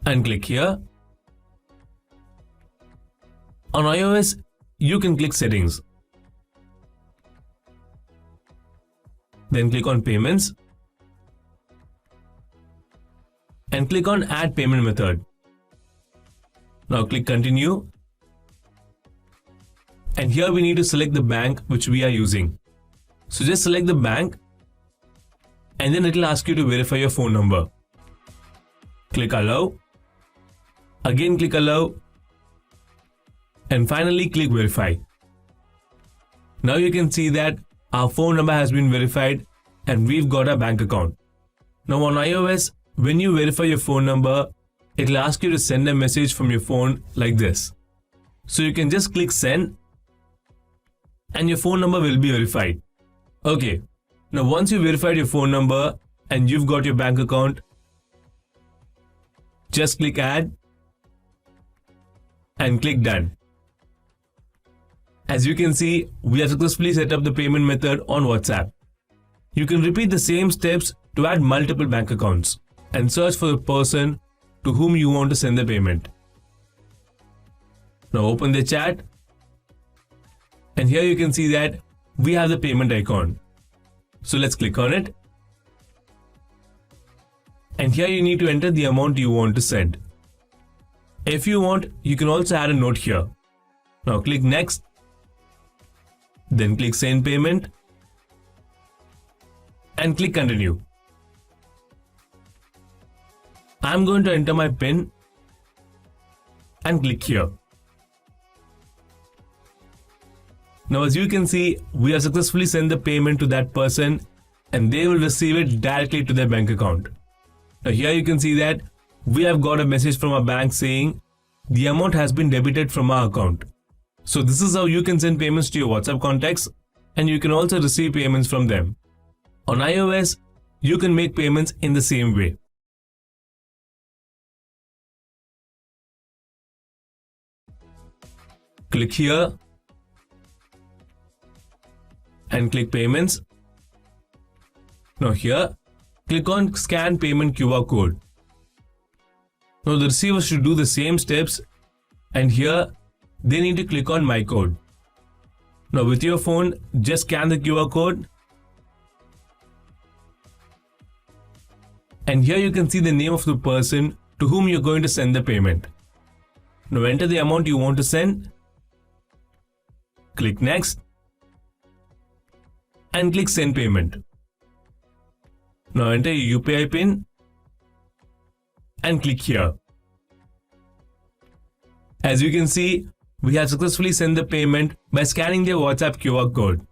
And click here. On iOS, you can click Settings. Then click on Payments. And click on Add Payment Method. Now click Continue. And here we need to select the bank which we are using. So just select the bank. And then it will ask you to verify your phone number. Click Allow. Again click Allow. And finally click Verify. Now you can see that our phone number has been verified and we've got a bank account. Now on iOS, when you verify your phone number, it will ask you to send a message from your phone like this. So you can just click Send and your phone number will be verified. Okay, now once you verified your phone number and you've got your bank account, just click Add and click Done. As you can see, we have successfully set up the payment method on WhatsApp. You can repeat the same steps to add multiple bank accounts and search for the person to whom you want to send the payment. Now open the chat and here you can see that we have the payment icon. So let's click on it. And here you need to enter the amount you want to send. If you want, you can also add a note here. Now click Next. Then click Send Payment. And click Continue. I'm going to enter my PIN. And click here. Now as you can see, we have successfully sent the payment to that person and they will receive it directly to their bank account. Now here you can see that we have got a message from our bank saying the amount has been debited from our account. So this is how you can send payments to your WhatsApp contacts and you can also receive payments from them. On iOS, you can make payments in the same way. Click here and click Payments. Now here, click on Scan Payment QR Code. Now the receiver should do the same steps and here they need to click on My Code. Now with your phone, just scan the QR code. And here you can see the name of the person to whom you're going to send the payment. Now enter the amount you want to send. Click Next. And click Send Payment. Now enter your UPI PIN. And click here. As you can see, we have successfully sent the payment by scanning their WhatsApp QR code.